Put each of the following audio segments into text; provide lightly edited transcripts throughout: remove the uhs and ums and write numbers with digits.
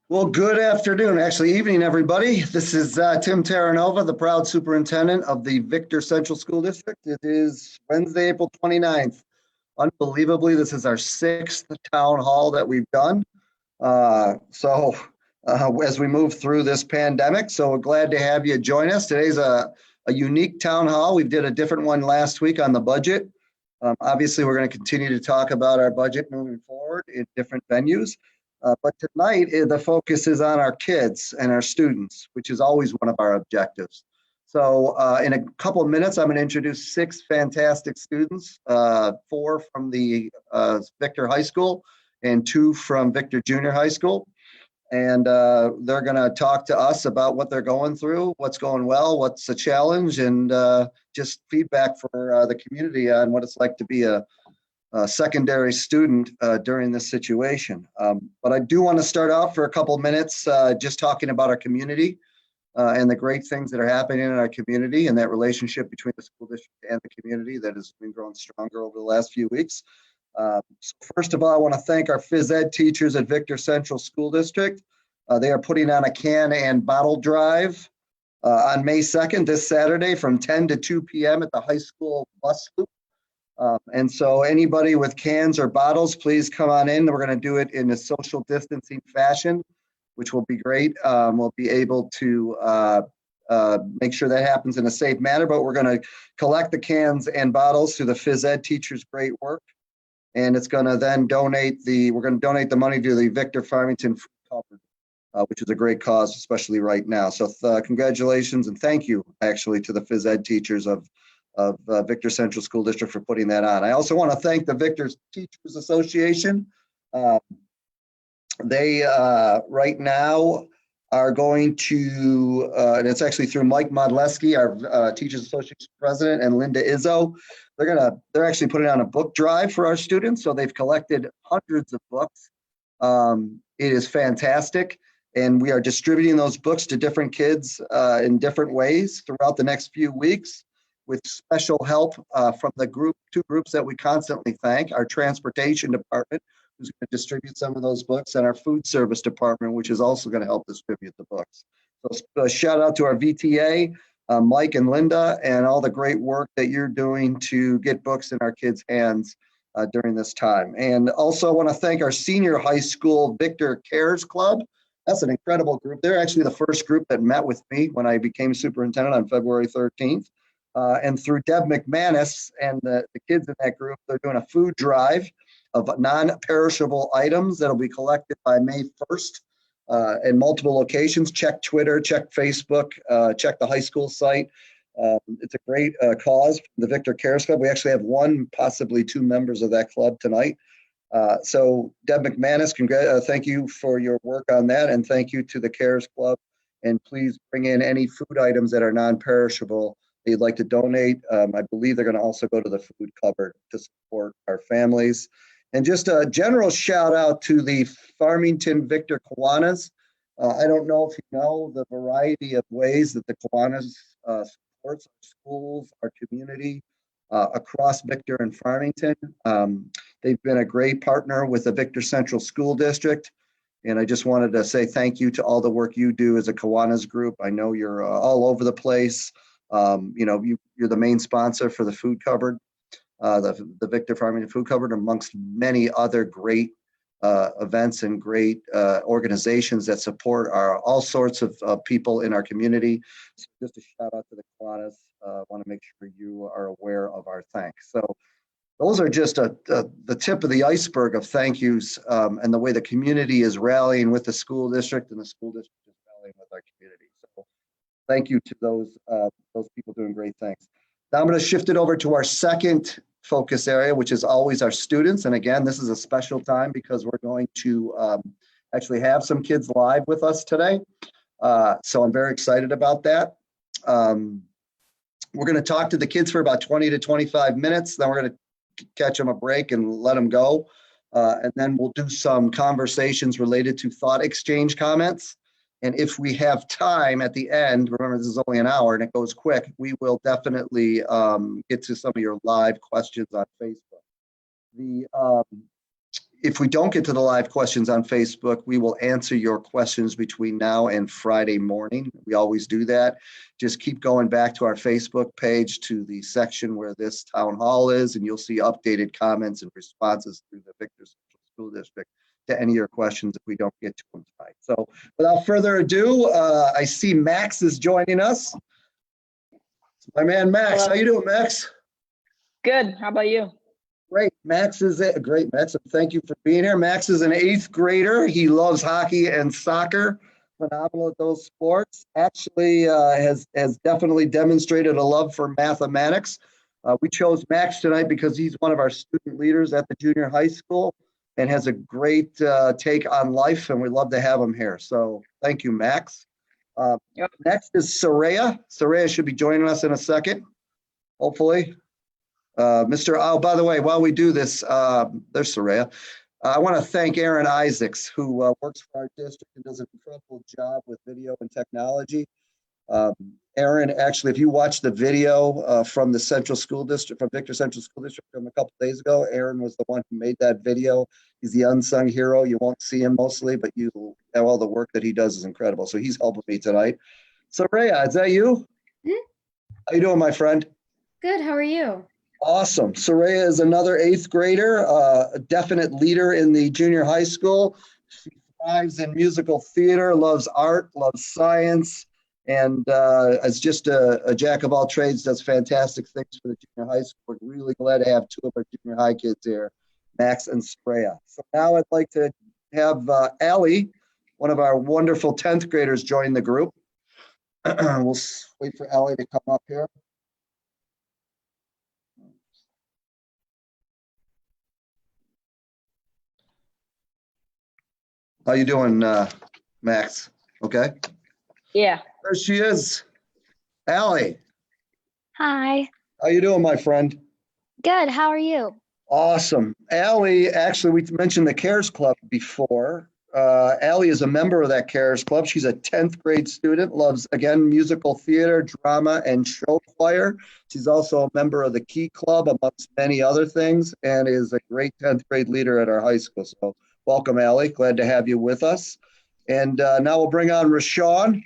Well, good afternoon, actually evening, everybody. This is Tim Terranova, the proud superintendent of the Victor Central School District. It is Wednesday, April 29th. Unbelievably, this is our sixth town hall that we've done. As we move through this pandemic, so we're glad to have you join us. Today's a unique town hall. We did a different one last week on the budget. Obviously, we're going to continue to talk about our budget moving forward in different venues. But tonight, the focus is on our kids and our students, which is always one of our objectives. So in a couple of minutes, I'm going to introduce six fantastic students, four from the Victor High School and two from Victor Junior High School. And they're going to talk to us about what they're going through, what's going well, what's a challenge, and just feedback for the community on what it's like to be a secondary student during this situation. But I do want to start out for a couple minutes just talking about our community and the great things that are happening in our community and that relationship between the school district and the community that has been growing stronger over the last few weeks. So first of all, I want to thank our phys ed teachers at Victor Central School District. They are putting on a can and bottle drive on May 2nd, this Saturday, from 10 to 2 p.m. at the high school bus loop. And so anybody with cans or bottles, please come on in. We're going to do it in a social distancing fashion, which will be great. We'll be able to make sure that happens in a safe manner, but we're going to collect the cans and bottles through the phys ed teachers' great work. And it's going to then we're going to donate the money to the Victor Farmington Food Cupboard, which is a great cause, especially right now. So congratulations and thank you actually to the phys ed teachers of Victor Central School District for putting that on. I also want to thank the Victor Teachers Association. They right now are going to, and it's actually through Mike Modleski, our Teachers Association president, and Linda Izzo. They're actually putting on a book drive for our students. So they've collected hundreds of books. It is fantastic. And we are distributing those books to different kids in different ways throughout the next few weeks, with special help from the two groups that we constantly thank: our transportation department, who's going to distribute some of those books, and our food service department, which is also going to help distribute the books. So a shout out to our VTA, Mike and Linda, and all the great work that you're doing to get books in our kids' hands during this time. And also I want to thank our senior high school Victor Cares Club. That's an incredible group. They're actually the first group that met with me when I became superintendent on February 13th. And through Deb McManus and the kids in that group, they're doing a food drive of non-perishable items that'll be collected by May 1st in multiple locations. Check Twitter, check Facebook, check the high school site. It's a great cause, the Victor Cares Club. We actually have one, possibly two members of that club tonight. So Deb McManus, thank you for your work on that, and thank you to the Cares Club. And please bring in any food items that are non-perishable they'd like to donate. I believe they're going to also go to the food cupboard to support our families. And just a general shout out to the Farmington Victor Kiwanis. I don't know if you know the variety of ways that the Kiwanis supports our schools, our community across Victor and Farmington. They've been a great partner with the Victor Central School District. And I just wanted to say thank you to all the work you do as a Kiwanis group. I know you're all over the place. You're the main sponsor for the food cupboard, the Victor Farmington Food Cupboard, amongst many other great events and great organizations that support all sorts of people in our community. So just a shout out to the Kiwanis. I want to make sure you are aware of our thanks. So those are just the tip of the iceberg of thank yous and the way the community is rallying with the school district and the school district is rallying with our community. So thank you to those people doing great things. Now I'm going to shift it over to our second focus area, which is always our students. And again, this is a special time because we're going to actually have some kids live with us today. So I'm very excited about that. We're going to talk to the kids for about 20 to 25 minutes. Then we're going to catch them a break and let them go. And then we'll do some conversations related to thought exchange comments. And if we have time at the end, remember this is only an hour and it goes quick, we will definitely get to some of your live questions on Facebook. if we don't get to the live questions on Facebook, we will answer your questions between now and Friday morning. We always do that. Just keep going back to our Facebook page to the section where this town hall is, and you'll see updated comments and responses through the Victor Central School District to any of your questions if we don't get to them tonight. So without further ado, I see Max is joining us. My man, Max. Hello. How you doing, Max? Good. How about you? Great. Max is a great, Max. Thank you for being here. Max is an 8th grader. He loves hockey and soccer. Phenomenal at those sports. Actually, has definitely demonstrated a love for mathematics. We chose Max tonight because he's one of our student leaders at the junior high school and has a great take on life, and we love to have him here. So thank you, Max. Yep. Next is Soraya. Soraya should be joining us in a second, hopefully. Oh, by the way, while we do this, there's Soraya. I want to thank Aaron Isaacs, who works for our district and does an incredible job with video and technology. Aaron, actually, if you watch the video from the Central School District, from Victor Central School District from a couple of days ago, Aaron was the one who made that video. He's the unsung hero. You won't see him mostly, but you know all the work that he does is incredible. So he's helping me tonight. Soraya, is that you? Mm-hmm. How you doing, my friend? Good. How are you? Awesome. Soraya is another 8th grader, a definite leader in the junior high school. She thrives in musical theater, loves art, loves science, and is just a jack of all trades, does fantastic things for the junior high school. We're really glad to have 2 of our junior high kids here, Max and Soraya. So now I'd like to have Allie, one of our wonderful 10th graders, join the group. We'll wait for Allie to come up here. How you doing, Max? Okay. Yeah. There she is. Allie, Hi. how you doing, my friend? Good. How are you? Awesome. Allie, actually, we mentioned the CARES Club before. Allie is a member of that CARES Club. She's a 10th grade student, loves, again, musical theater, drama, and show choir. She's also a member of the Key Club, amongst many other things, and is a great 10th grade leader at our high school. So welcome, Allie. Glad to have you with us. And now we'll bring on Rashawn.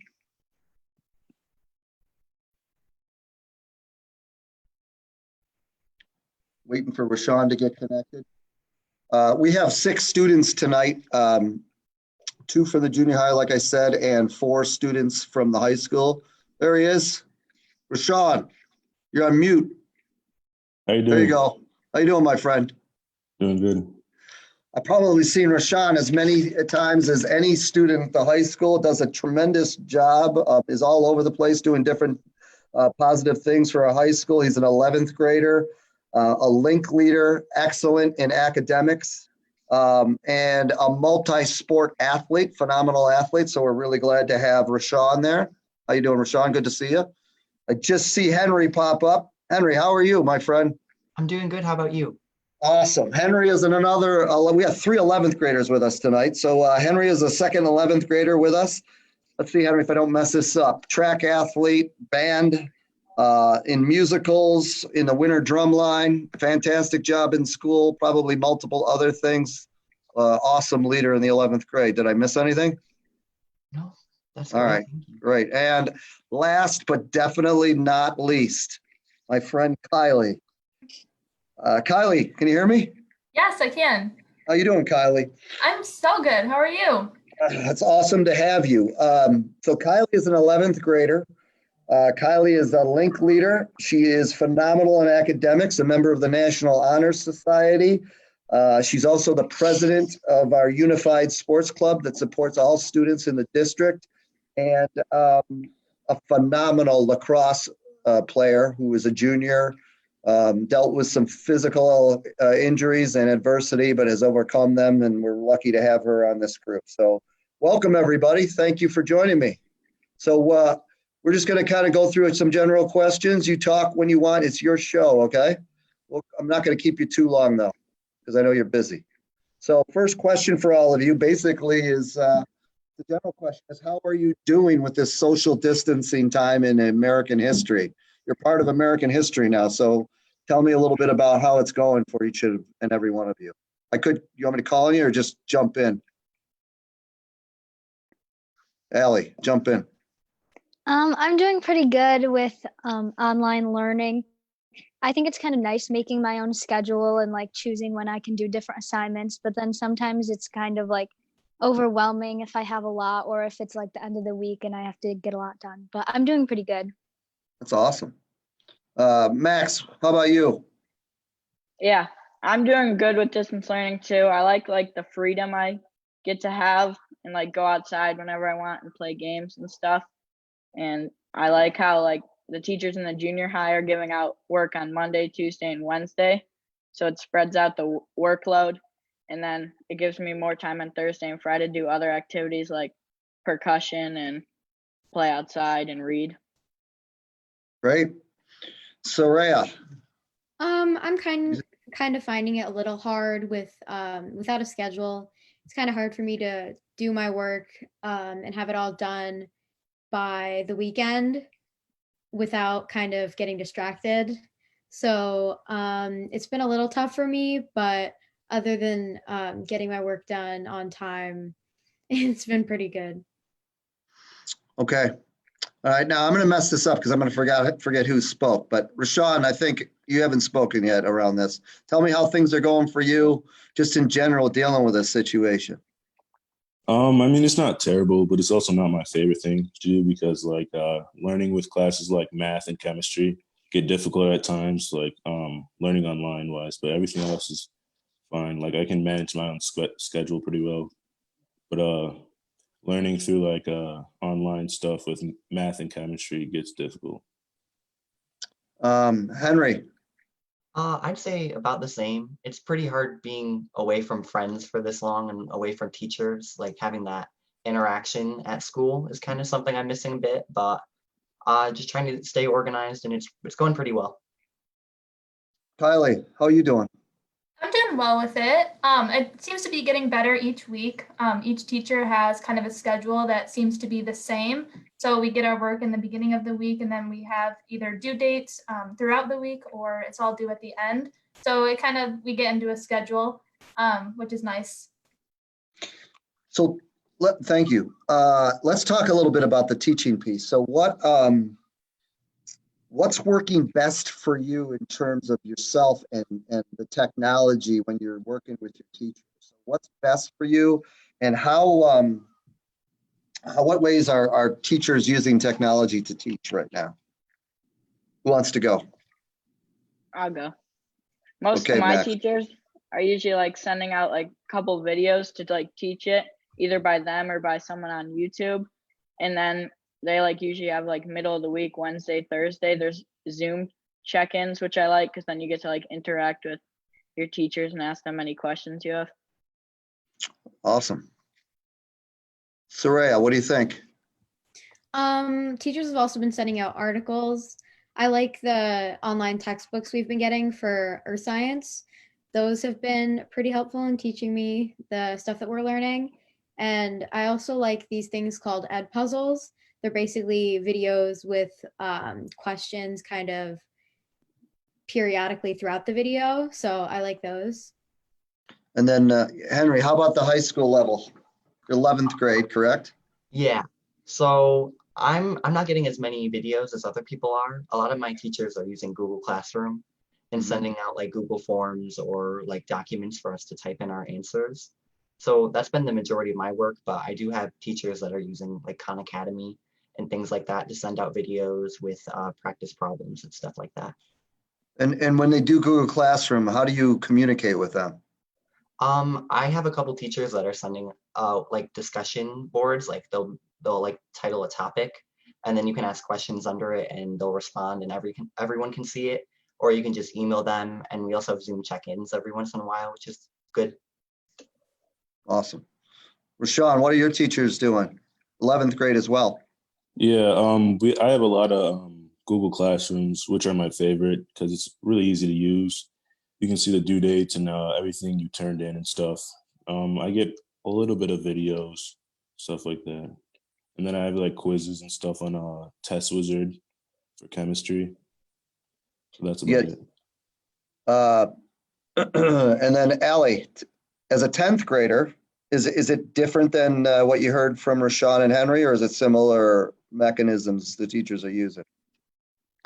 Waiting for Rashawn to get connected. We have 6 students tonight, 2 from the junior high, like I said, and 4 students from the high school. There he is. Rashawn, you're on mute. How you doing? There you go. How you doing, my friend? Doing good. I've probably seen Rashawn as many times as any student at the high school. Does a tremendous job, is all over the place doing different positive things for our high school. He's an 11th grader, a link leader, excellent in academics, and a multi-sport athlete, phenomenal athlete. So we're really glad to have Rashawn there. How you doing, Rashawn? Good to see you. I just see Henry pop up. Henry, how are you, my friend? I'm doing good. How about you? Awesome. Henry is another, we have 3 11th graders with us tonight. So Henry is a second 11th grader with us. Let's see, Henry, if I don't mess this up. Track athlete, band, in musicals, in the winter drum line, fantastic job in school, probably multiple other things. Awesome leader in the 11th grade. Did I miss anything? No, that's all right. Great. And last but definitely not least, my friend Kylie. Kylie, can you hear me? Yes, I can. How you doing, Kylie? I'm so good. How are you? That's awesome to have you. So Kylie is an 11th grader. Kylie is a link leader. She is phenomenal in academics, a member of the National Honor Society. She's also the president of our Unified Sports Club that supports all students in the district, and a phenomenal lacrosse player who is a junior, dealt with some physical injuries and adversity, but has overcome them, and we're lucky to have her on this group. So welcome, everybody. Thank you for joining me. So we're just going to kind of go through some general questions. You talk when you want. It's your show, okay? Well, I'm not going to keep you too long, though, because I know you're busy. So first question for all of you basically is, the general question is, how are you doing with this social distancing time in American history? You're part of American history now, so tell me a little bit about how it's going for each and every one of you. You want me to call on you or just jump in? Allie, jump in. I'm doing pretty good with online learning. I think it's kind of nice making my own schedule and like choosing when I can do different assignments, but then sometimes it's kind of like overwhelming if I have a lot or if it's like the end of the week and I have to get a lot done. But I'm doing pretty good. That's awesome. Max, how about you? Yeah, I'm doing good with distance learning too. I like the freedom I get to have and like go outside whenever I want and play games and stuff. And I like how like the teachers in the junior high are giving out work on Monday, Tuesday, and Wednesday. So it spreads out the workload. And then it gives me more time on Thursday and Friday to do other activities like percussion and play outside and read. Great. Soraya, I'm kind of finding it a little hard with without a schedule. It's kind of hard for me to do my work and have it all done by the weekend without kind of getting distracted. So it's been a little tough for me, but other than getting my work done on time, it's been pretty good. okay. All right, now I'm going to mess this up because I'm going to forget who spoke. But Rashawn, I think you haven't spoken yet around this. Tell me how things are going for you, just in general, dealing with this situation. I mean, it's not terrible, but it's also not my favorite thing to do because like learning with classes like math and chemistry get difficult at times, like learning online wise, but everything else is fine. Like I can manage my own schedule pretty well, but learning through like online stuff with math and chemistry gets difficult. Henry, I'd say about the same. It's pretty hard being away from friends for this long and away from teachers. Like having that interaction at school is kind of something I'm missing a bit, but just trying to stay organized and it's going pretty well. Kylie, how are you doing? I'm doing well with it. It seems to be getting better each week. Each teacher has kind of a schedule that seems to be the same. So we get our work in the beginning of the week, and then we have either due dates throughout the week, or it's all due at the end. So we get into a schedule, which is nice. So thank you. Let's talk a little bit about the teaching piece. So what's working best for you in terms of yourself and the technology when you're working with your teachers? So what's best for you, and what ways are teachers using technology to teach right now? Who wants to go? I'll go. Most Okay, of my Max. teachers are usually like sending out like a couple videos to like teach it either by them or by someone on YouTube. And then they like usually have like middle of the week, Wednesday, Thursday, there's Zoom check-ins, which I like because then you get to like interact with your teachers and ask them any questions you have. Awesome. Soraya, what do you think? Teachers have also been sending out articles. I like the online textbooks we've been getting for earth science. Those have been pretty helpful in teaching me the stuff that we're learning. And I also like these things called ed puzzles. They're basically videos with questions kind of periodically throughout the video. So I like those. And then Henry, how about the high school level? 11th grade, correct? Yeah. So I'm not getting as many videos as other people are. A lot of my teachers are using Google Classroom and sending out like Google Forms or like documents for us to type in our answers. So that's been the majority of my work, but I do have teachers that are using like Khan Academy and things like that to send out videos with practice problems and stuff like that. And when they do Google Classroom, how do you communicate with them? I have a couple teachers that are sending like discussion boards, like they'll like title a topic and then you can ask questions under it and they'll respond and everyone can see it, or you can just email them. And we also have Zoom check-ins every once in a while, which is good. Awesome. Rashawn, what are your teachers doing? 11th grade as well. Yeah, I have a lot of Google Classrooms, which are my favorite because it's really easy to use. You can see the due dates and everything you turned in and stuff. I get a little bit of videos, stuff like that. And then I have like quizzes and stuff on Test Wizard for chemistry. So that's about it. And then Allie, as a 10th grader, is it different than what you heard from Rashawn and Henry, or is it similar mechanisms the teachers are using?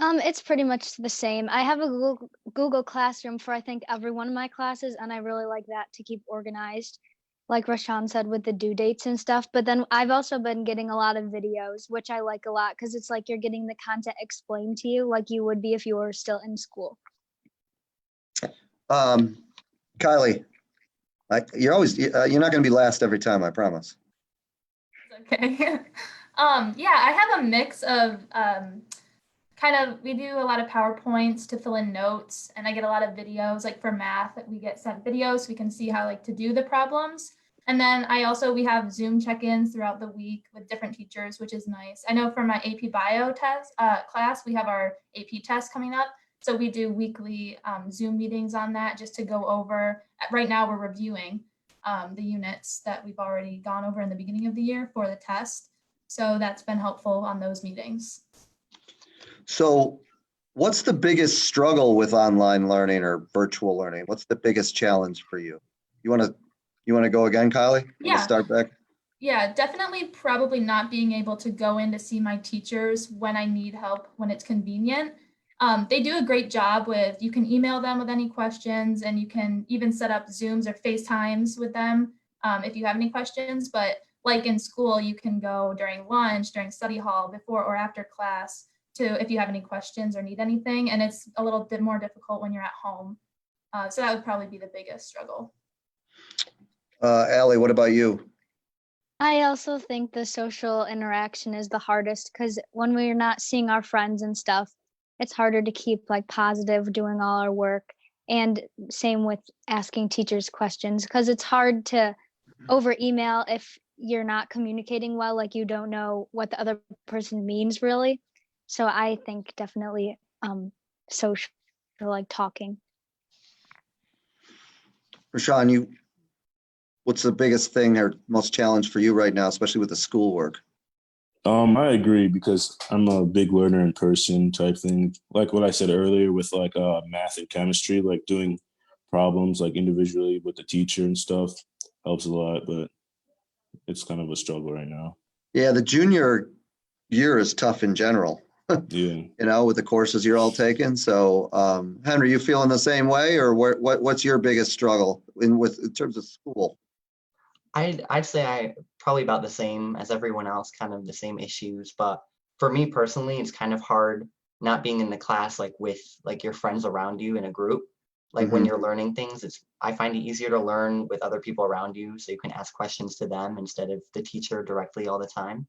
It's pretty much the same. I have a Google Classroom for I think every one of my classes, and I really like that to keep organized, like Rashawn said, with the due dates and stuff. But then I've also been getting a lot of videos, which I like a lot because it's like you're getting the content explained to you like you would be if you were still in school. Kylie, you're not going to be last every time, I promise. Okay. Yeah, I have a mix of we do a lot of PowerPoints to fill in notes, and I get a lot of videos. Like for math, we get sent videos so we can see how to do the problems. And then we have Zoom check-ins throughout the week with different teachers, which is nice. I know for my AP Bio test class, we have our AP test coming up. So we do weekly Zoom meetings on that just to go over. Right now we're reviewing the units that we've already gone over in the beginning of the year for the test. So that's been helpful on those meetings. So what's the biggest struggle with online learning or virtual learning? What's the biggest challenge for you? You want to go again, Kylie? Yeah. Start back. Yeah, definitely probably not being able to go in to see my teachers when I need help, when it's convenient. They do a great job you can email them with any questions, and you can even set up Zooms or FaceTimes with them if you have any questions. But like in school, you can go during lunch, during study hall, before or after class if you have any questions or need anything. And it's a little bit more difficult when you're at home. So that would probably be the biggest struggle. Allie, what about you? I also think the social interaction is the hardest because when we're not seeing our friends and stuff, it's harder to keep positive doing all our work. And same with asking teachers questions because it's hard to over email if you're not communicating well, you don't know what the other person means really. So I think definitely social, talking. Rashawn, what's the biggest thing or most challenge for you right now, especially with the schoolwork? I agree because I'm a big learner in person type thing. Like what I said earlier with math and chemistry, doing problems individually with the teacher and stuff helps a lot, but it's kind of a struggle right now. Yeah, the junior year is tough in general. Yeah. With the courses you're all taking. So, Henry, you feeling the same way, or what's your biggest struggle in terms of school? I'd say I probably about the same as everyone else, kind of the same issues. But for me personally, it's kind of hard not being in the class with your friends around you in a group. When you're learning things, I find it easier to learn with other people around you, so you can ask questions to them instead of the teacher directly all the time.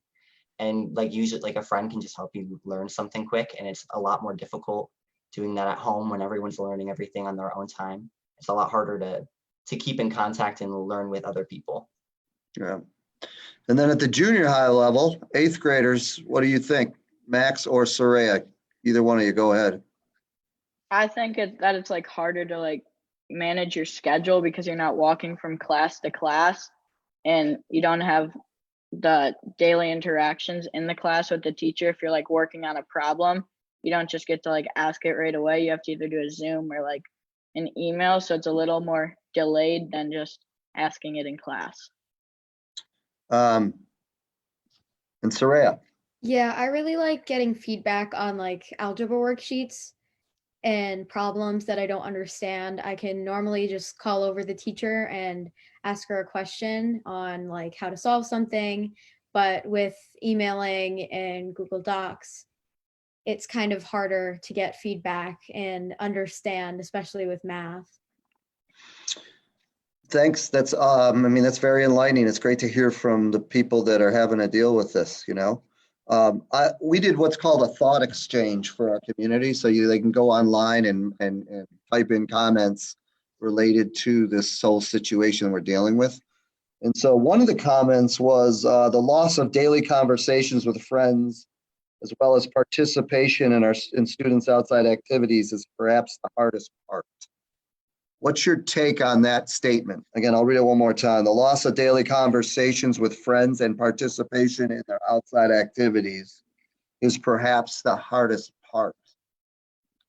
And usually a friend can just help you learn something quick, and it's a lot more difficult doing that at home when everyone's learning everything on their own time. It's a lot harder to keep in contact and learn with other people. Yeah. And then at the junior high level, 8th graders, what do you think? Max or Soraya? Either one of you, go ahead. I think that it's harder to manage your schedule because you're not walking from class to class and you don't have the daily interactions in the class with the teacher. If you're working on a problem, you don't just get to ask it right away. You have to either do a Zoom or an email. So it's a little more delayed than just asking it in class. And Soraya? Yeah, I really like getting feedback on algebra worksheets and problems that I don't understand. I can normally just call over the teacher and ask her a question on how to solve something. But with emailing and Google Docs, it's kind of harder to get feedback and understand, especially with math. Thanks. That's very enlightening. It's great to hear from the people that are having to deal with this, we did what's called a thought exchange for our community. So they can go online and type in comments related to this whole situation we're dealing with. And so one of the comments was the loss of daily conversations with friends, as well as participation in students' outside activities is perhaps the hardest part. What's your take on that statement? Again, I'll read it one more time. The loss of daily conversations with friends and participation in their outside activities is perhaps the hardest part.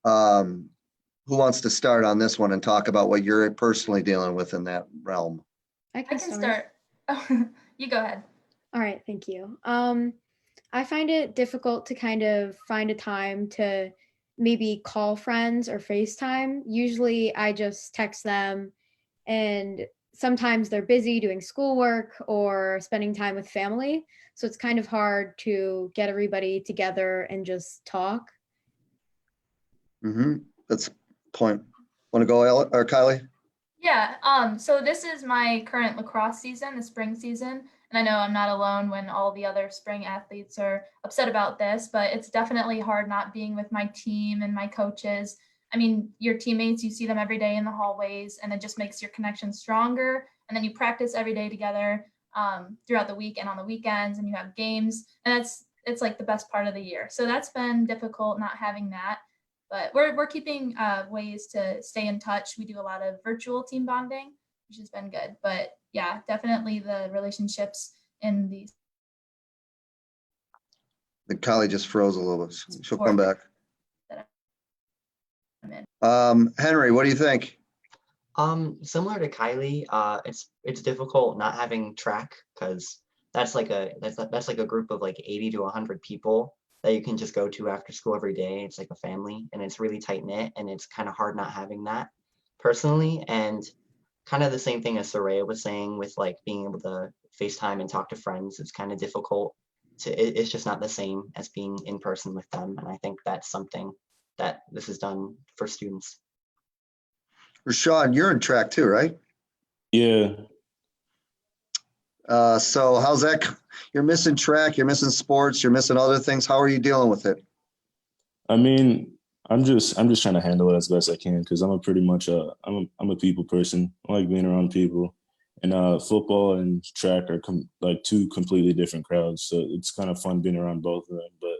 Who wants to start on this one and talk about what you're personally dealing with in that realm? I can start. Oh, you go ahead. All right, thank you. I find it difficult to kind of find a time to maybe call friends or FaceTime. Usually I just text them, and sometimes they're busy doing schoolwork or spending time with family. So it's kind of hard to get everybody together and just talk. That's point. Want to go, or Kylie? Yeah, so this is my current lacrosse season, the spring season. And I know I'm not alone when all the other spring athletes are upset about this, but it's definitely hard not being with my team and my coaches. I mean, your teammates, you see them every day in the hallways, and it just makes your connection stronger. And then you practice every day together throughout the week and on the weekends, and you have games. And it's like the best part of the year. So that's been difficult not having that. But we're keeping ways to stay in touch. We do a lot of virtual team bonding, which has been good. But yeah, definitely the relationships in these. The Kylie just froze a little bit. She'll come back. That I'm in. Henry, what do you think? Similar to Kylie, it's difficult not having track because that's like a group of like 80 to 100 people that you can just go to after school every day. It's like a family, and it's really tight knit, and it's kind of hard not having that personally. And kind of the same thing as Soraya was saying with like being able to FaceTime and talk to friends. It's kind of difficult it's just not the same as being in person with them. And I think that's something that this is done for students. Rashawn, you're in track too, right? Yeah. So how's that? You're missing track, you're missing sports, you're missing other things. How are you dealing with it? I mean, I'm just trying to handle it as best I can because I'm a pretty much I'm a people person. I like being around people, and football and track are like two completely different crowds. So it's kind of fun being around both of them, but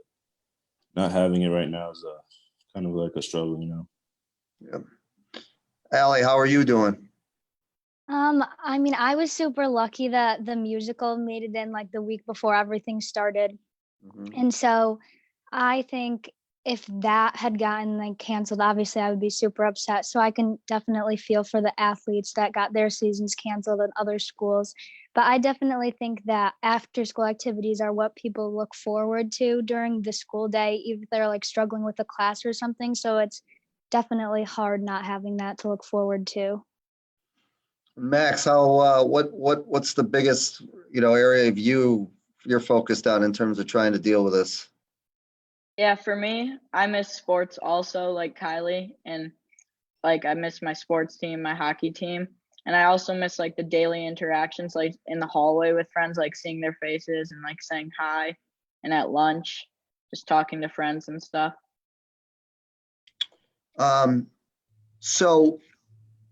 not having it right now is kind of like a struggle, you know. Yeah. Allie, how are you doing? I mean, I was super lucky that the musical made it in like the week before everything started. And so I think if that had gotten like canceled, obviously I would be super upset. So I can definitely feel for the athletes that got their seasons canceled at other schools. But I definitely think that after school activities are what people look forward to during the school day, even if they're like struggling with a class or something. So it's definitely hard not having that to look forward to. Max, how what's the biggest area of you're focused on in terms of trying to deal with this? Yeah, for me, I miss sports also, like Kylie, and like I miss my sports team, my hockey team, and I also miss like the daily interactions, like in the hallway with friends, like seeing their faces and like saying hi, and at lunch, just talking to friends and stuff. So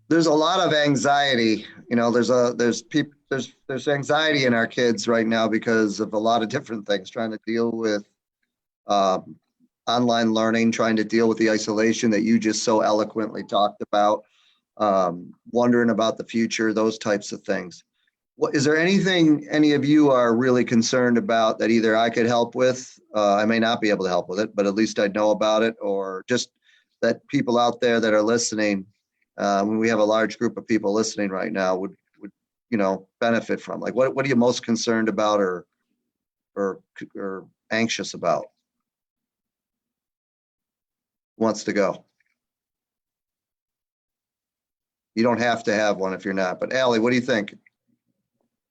there's a lot of anxiety. There's anxiety in our kids right now because of a lot of different things, trying to deal with online learning, trying to deal with the isolation that you just so eloquently talked about, wondering about the future, those types of things. Is there anything any of you are really concerned about that either I could help with? I may not be able to help with it, but at least I'd know about it, or just that people out there that are listening, when we have a large group of people listening right now, would benefit from. Like, what are you most concerned about or anxious about? Wants to go? You don't have to have one if you're not. But Allie, what do you think?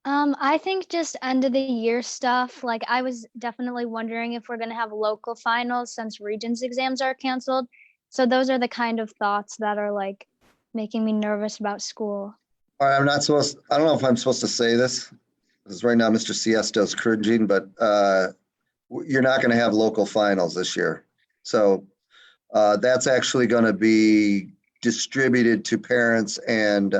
I think just end of the year stuff. Like I was definitely wondering if we're going to have local finals since Regents exams are canceled. So those are the kind of thoughts that are like making me nervous about school. All right, I don't know if I'm supposed to say this, because right now Mr. Siesto's cringing, but you're not going to have local finals this year. So that's actually going to be distributed to parents and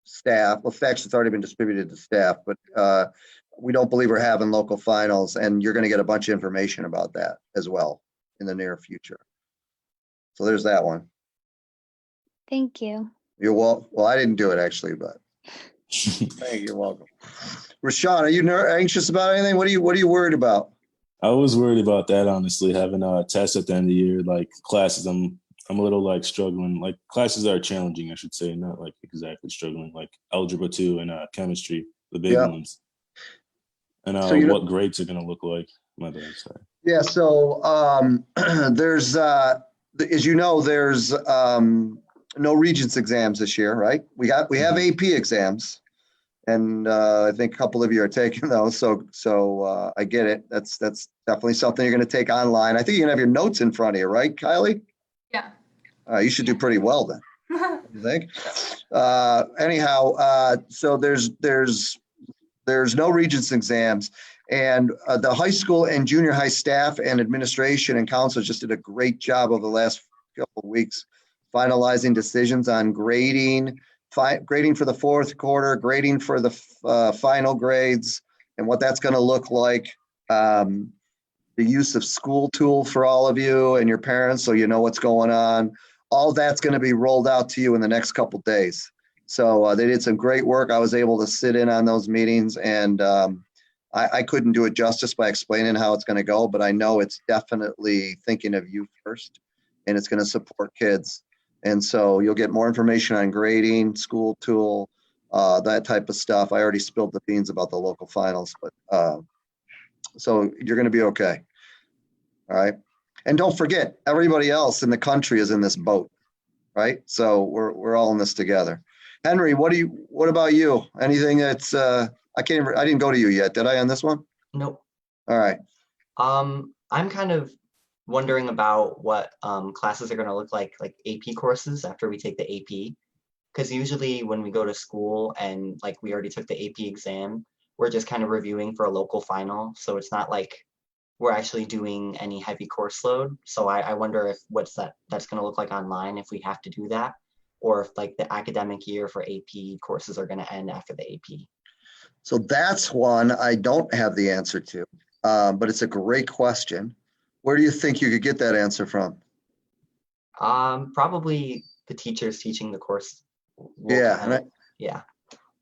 staff. Well, actually, it's already been distributed to staff, but we don't believe we're having local finals, and you're going to get a bunch of information about that as well in the near future. So there's that one. Thank you. You're well, I didn't do it actually, but thank you. You're welcome. Rashawn, are you anxious about anything? What are you worried about? I was worried about that, honestly, having a test at the end of the year, like classes I'm I'm a little like struggling, like classes that are challenging, I should say, not like exactly struggling, like algebra 2 and chemistry, the big Yeah. ones. And So, you know, what grades are gonna look like. My bad, sorry. yeah, so there's, as you know, there's no Regents exams this year, right? We have AP exams, and I think a couple of you are taking those. So I get it. That's definitely something you're going to take online. I think you're going to have your notes in front of you, right, Kylie? Yeah. You should do pretty well then. You think? Anyhow, so there's no Regents exams. And the high school and junior high staff and administration and counselors just did a great job over the last couple of weeks, finalizing decisions on grading, grading for the fourth quarter, grading for the final grades, and what that's going to look like. The use of school tool for all of you and your parents, so you know what's going on. All that's going to be rolled out to you in the next couple of days. So they did some great work. I was able to sit in on those meetings, and I couldn't do it justice by explaining how it's going to go, but I know it's definitely thinking of you first, and it's going to support kids. And so you'll get more information on grading, school tool, that type of stuff. I already spilled the beans about the local finals, but so you're going to be okay. All right. And don't forget, everybody else in the country is in this boat, right? So we're all in this together. Henry, what about you? Anything that's I didn't go to you yet, did I, on this one? Nope. All right. I'm kind of wondering about what classes are going to look like AP courses after we take the AP. Because usually when we go to school and like we already took the AP exam, we're just kind of reviewing for a local final. So it's not like we're actually doing any heavy course load. So I wonder if that's going to look like online if we have to do that, or if like the academic year for AP courses are going to end after the AP. So that's one I don't have the answer to, but it's a great question. Where do you think you could get that answer from? Probably the teachers teaching the course. Yeah. Yeah.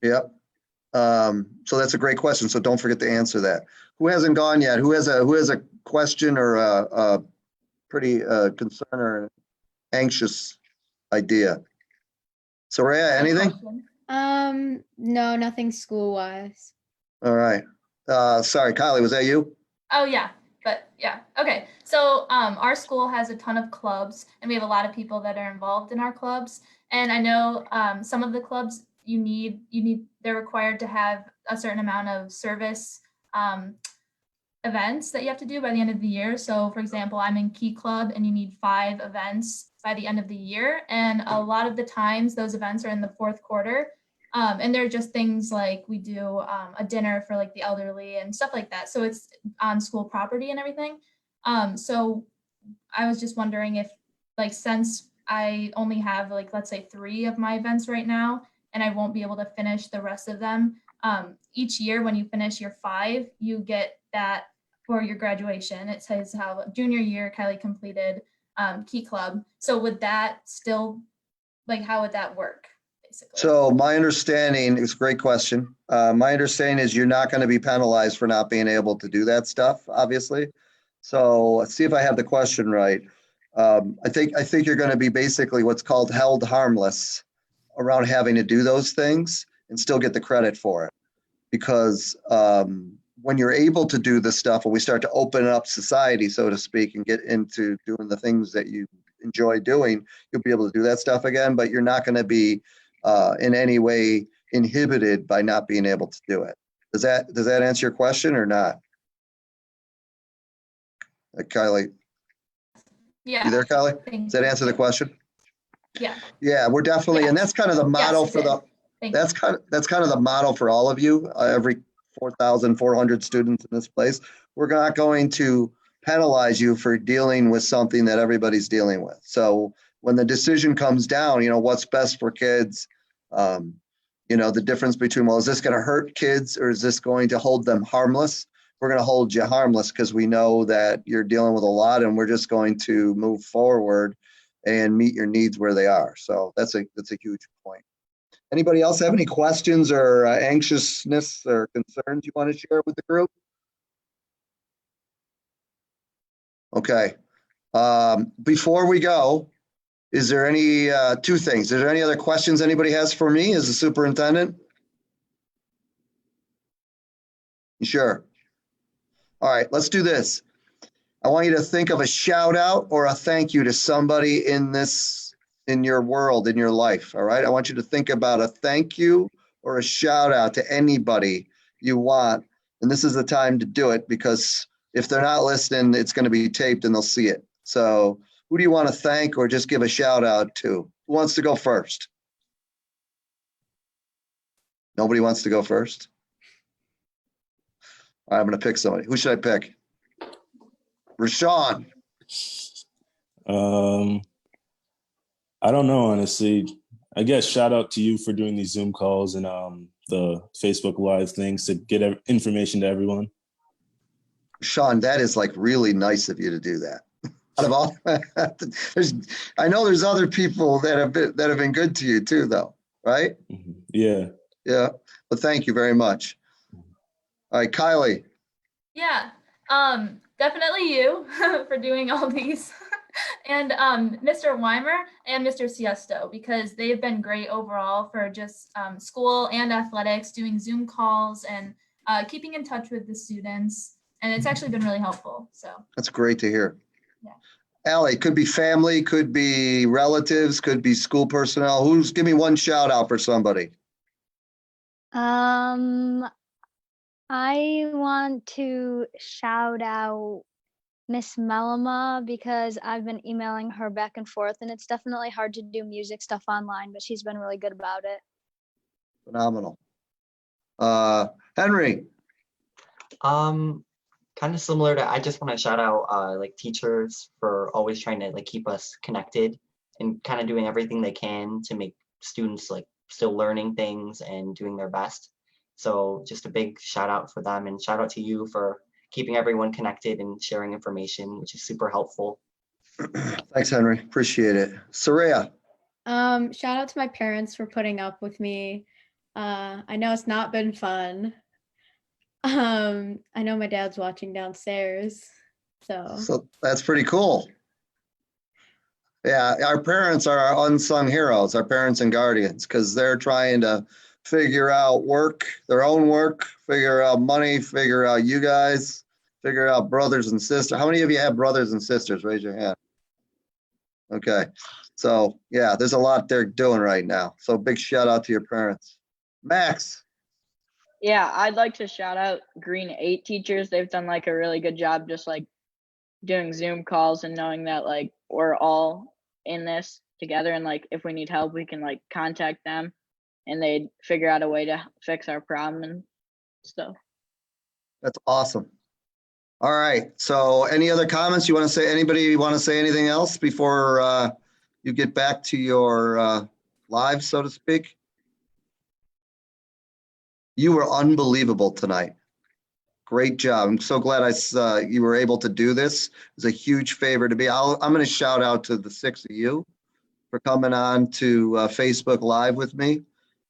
Yep. So that's a great question. So don't forget to answer that. Who hasn't gone yet? Who has a question or a pretty concern or anxious idea? Soraya, anything? No, nothing school wise. All right. Sorry, Kylie, was that you? Oh yeah, but yeah. Okay. So our school has a ton of clubs, and we have a lot of people that are involved in our clubs. And I know some of the clubs they're required to have a certain amount of service events that you have to do by the end of the year. So for example, I'm in Key Club, and you need 5 events by the end of the year. And a lot of the times those events are in the fourth quarter. And they're just things like we do a dinner for like the elderly and stuff like that. So it's on school property and everything. So I was just wondering if, like, since I only have like, let's say 3 of my events right now, and I won't be able to finish the rest of them, each year when you finish your 5, you get that for your graduation. It says how junior year Kylie completed Key Club. So would that still, like, how would that work? Basically. So my understanding, it's a great question. My understanding is you're not going to be penalized for not being able to do that stuff, obviously. So let's see if I have the question right. I think you're going to be basically what's called held harmless around having to do those things and still get the credit for it. Because when you're able to do this stuff, when we start to open up society, so to speak, and get into doing the things that you enjoy doing, you'll be able to do that stuff again, but you're not going to be in any way inhibited by not being able to do it. Does that answer your question or not? Kylie? Yeah. You there, Kylie? Does that answer the question? Yeah. Yeah, we're definitely, and that's kind of the model for the, that's kind of the model for all of you, every 4,400 students in this place. We're not going to penalize you for dealing with something that everybody's dealing with. So when the decision comes down, what's best for kids, the difference between, well, is this going to hurt kids or is this going to hold them harmless? We're going to hold you harmless because we know that you're dealing with a lot, and we're just going to move forward and meet your needs where they are. So that's a huge point. Anybody else have any questions or anxiousness or concerns you want to share with the group? Okay. Before we go, Is there any, two things? Is there any other questions anybody has for me as the superintendent? Sure. All right, let's do this. I want you to think of a shout out or a thank you to somebody in your world, in your life. All right. I want you to think about a thank you or a shout out to anybody you want. And this is the time to do it, because if they're not listening, it's going to be taped and they'll see it. So who do you want to thank or just give a shout out to? Who wants to go first? Nobody wants to go first? All right, I'm going to pick somebody. Who should I pick? Rashawn. I don't know, honestly. I guess shout out to you for doing these Zoom calls and the Facebook Live things to get information to everyone. Sean, that is like really nice of you to do that. Out of all, I know there's other people that have been good to you too, though, right? Mm-hmm. Yeah. Yeah. But thank you very much. All right, Kylie. Yeah, definitely you for doing all these. And Mr. Weimer and Mr. Siesto, because they've been great overall for just school and athletics, doing Zoom calls and keeping in touch with the students. And it's actually been really helpful. So That's great to hear. Yeah. Allie, could be family, could be relatives, could be school personnel. Give me one shout out for somebody. I want to shout out Miss Melima because I've been emailing her back and forth, and it's definitely hard to do music stuff online, but she's been really good about it. Phenomenal. Henry. Kind of similar to, I just want to shout out like teachers for always trying to like keep us connected and kind of doing everything they can to make students like still learning things and doing their best. So just a big shout out for them, and shout out to you for keeping everyone connected and sharing information, which is super helpful. Thanks, Henry. Appreciate it. Soraya. Shout out to my parents for putting up with me. I know it's not been fun. I know my dad's watching downstairs, So that's pretty cool. Yeah, our parents are our unsung heroes, our parents and guardians, because they're trying to figure out their own work, figure out money, figure out you guys, figure out brothers and sisters. How many of you have brothers and sisters? Raise your hand. Okay. So yeah, there's a lot they're doing right now. So big shout out to your parents. Max. Yeah, I'd like to shout out Green 8 teachers. They've done like a really good job just like doing Zoom calls and knowing that like we're all in this together, and like if we need help we can like contact them and they'd figure out a way to fix our problem and stuff. That's awesome. All right. So any other comments you want to say? Anybody want to say anything else before you get back to your live, so to speak? You were unbelievable tonight. Great job. I'm so glad you were able to do this. It's a huge favor to me. I'm going to shout out to the 6 of you for coming on to Facebook Live with me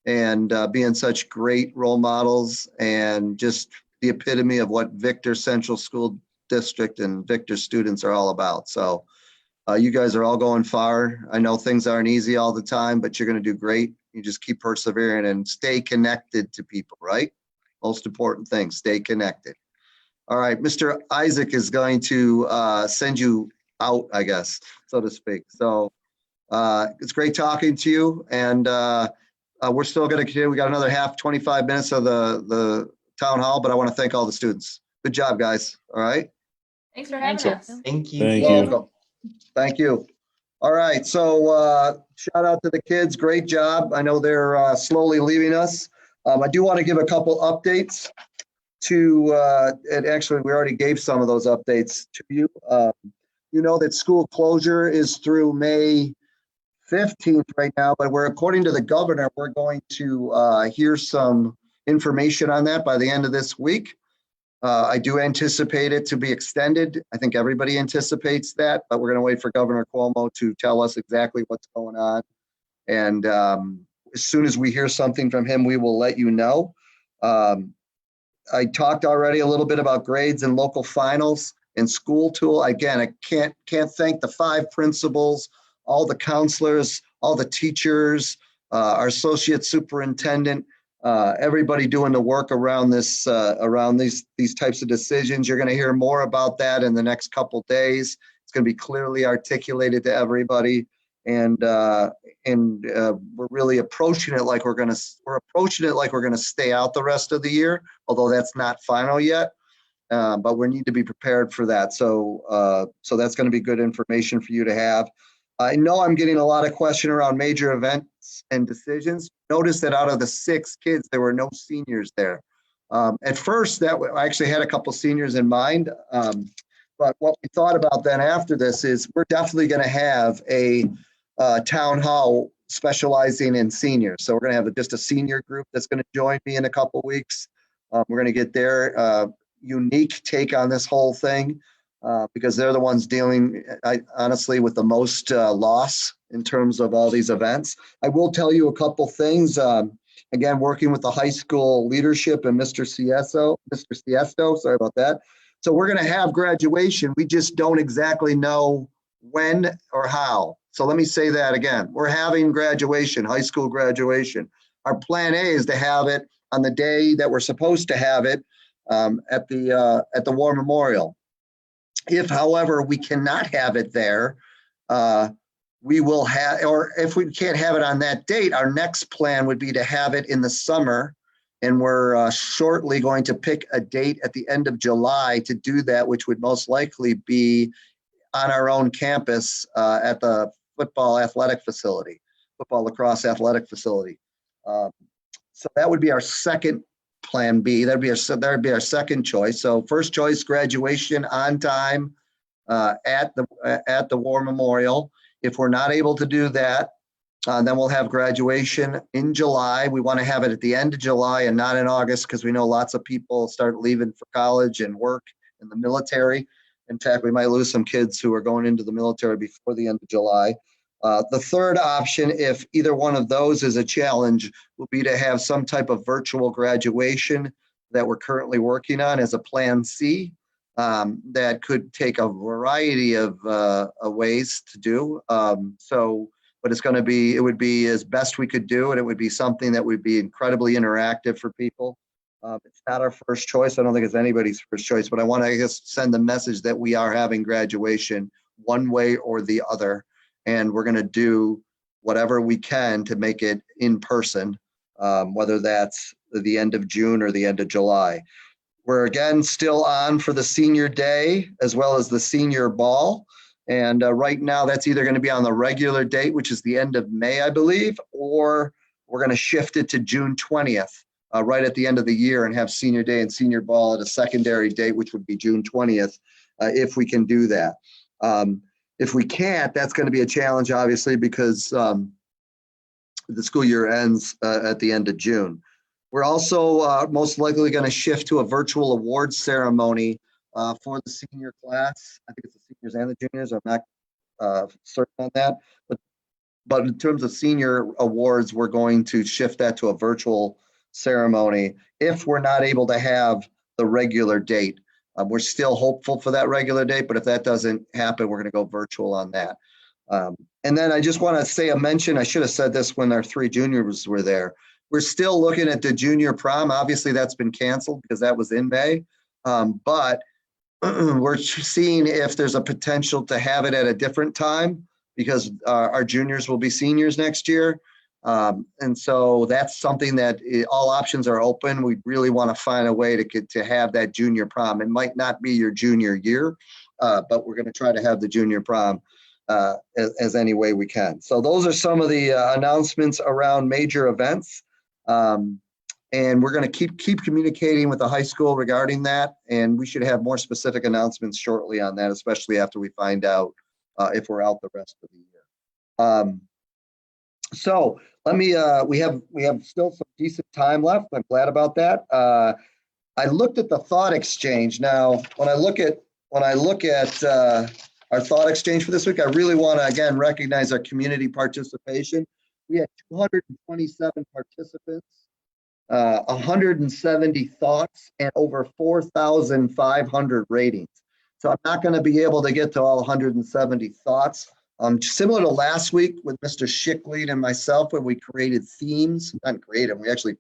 and being such great role models and just the epitome of what Victor Central School District and Victor students are all about. So you guys are all going far. I know things aren't easy all the time, but you're going to do great. You just keep persevering and stay connected to people, right? Most important thing, stay connected. All right, Mr. Isaac is going to send you out, I guess, so to speak. So it's great talking to you, and we're still going to continue. We got another 25 minutes of the town hall, but I want to thank all the students. Good job, guys. All right. Thanks for having Thank you. us. Thank you. Thank You're you. welcome. Thank you. All right, so shout out to the kids. Great job. I know they're slowly leaving us. I do want to give a couple updates and actually we already gave some of those updates to you. You know that school closure is through May 15th right now, but according to the governor, we're going to hear some information on that by the end of this week. I do anticipate it to be extended. I think everybody anticipates that, but we're going to wait for Governor Cuomo to tell us exactly what's going on. And as soon as we hear something from him, we will let you know. I talked already a little bit about grades and local finals and school tool. Again, I can't thank the 5 principals, all the counselors, all the teachers, our associate superintendent, everybody doing the work around this, around these types of decisions. You're going to hear more about that in the next couple days. It's going to be clearly articulated to everybody, and we're really approaching it like we're going to stay out the rest of the year, although that's not final yet. But we need to be prepared for that. So that's going to be good information for you to have. I know I'm getting a lot of question around major events and decisions. Notice that out of the 6 kids, there were no seniors there. At first, I actually had a couple seniors in mind. But what we thought about then after this is we're definitely going to have a town hall specializing in seniors. So we're going to have just a senior group that's going to join me in a couple weeks. We're going to get their unique take on this whole thing. Because they're the ones dealing, honestly, with the most loss in terms of all these events. I will tell you a couple things. Again, working with the high school leadership and Mr. Siesto, sorry about that. So we're going to have graduation. We just don't exactly know when or how. So let me say that again. We're having graduation, high school graduation. Our plan A is to have it on the day that we're supposed to have it at the War Memorial. If, however, we cannot have it there, we will have, or if we can't have it on that date, our next plan would be to have it in the summer. And we're shortly going to pick a date at the end of July to do that, which would most likely be on our own campus at the football lacrosse athletic facility. So that would be our second plan B. That'd be our second choice. So first choice, graduation on time at the War Memorial. If we're not able to do that, then we'll have graduation in July. We want to have it at the end of July and not in August, because we know lots of people start leaving for college and work in the military. In fact, we might lose some kids who are going into the military before the end of July. The third option, if either one of those is a challenge, will be to have some type of virtual graduation that we're currently working on as a plan C. That could take a variety of ways to do. But it would be as best we could do, and it would be something that would be incredibly interactive for people. It's not our first choice. I don't think it's anybody's first choice, but I want to just send the message that we are having graduation one way or the other. And we're going to do whatever we can to make it in person, whether that's the end of June or the end of July. We're again still on for the senior day as well as the senior ball. And right now that's either going to be on the regular date, which is the end of May, I believe, or we're going to shift it to June 20th, right at the end of the year, and have senior day and senior ball at a secondary date, which would be June 20th, if we can do that. If we can't, that's going to be a challenge, obviously, because the school year ends at the end of June. We're also most likely going to shift to a virtual awards ceremony for the senior class. I think it's the seniors and the juniors. I'm not certain on that. But in terms of senior awards, we're going to shift that to a virtual ceremony if we're not able to have the regular date. We're still hopeful for that regular date, but if that doesn't happen, we're going to go virtual on that. And then I just want to say I should have said this when our 3 juniors were there. We're still looking at the junior prom. Obviously, that's been canceled because that was in May. But we're seeing if there's a potential to have it at a different time, because our juniors will be seniors next year. And so that's something that all options are open. We really want to find a way to have that junior prom. It might not be your junior year, but we're going to try to have the junior prom as any way we can. So those are some of the announcements around major events. And we're going to keep communicating with the high school regarding that. And we should have more specific announcements shortly on that, especially after we find out if we're out the rest of the year. So let me, we have still some decent time left. I'm glad about that. I looked at the thought exchange. Now, when I look at our thought exchange for this week, I really want to, again, recognize our community participation. We had 227 participants, 170 thoughts, and over 4,500 ratings. So I'm not going to be able to get to all 170 thoughts. Similar to last week with Mr. Schickling and myself, when we created themes, not created, we actually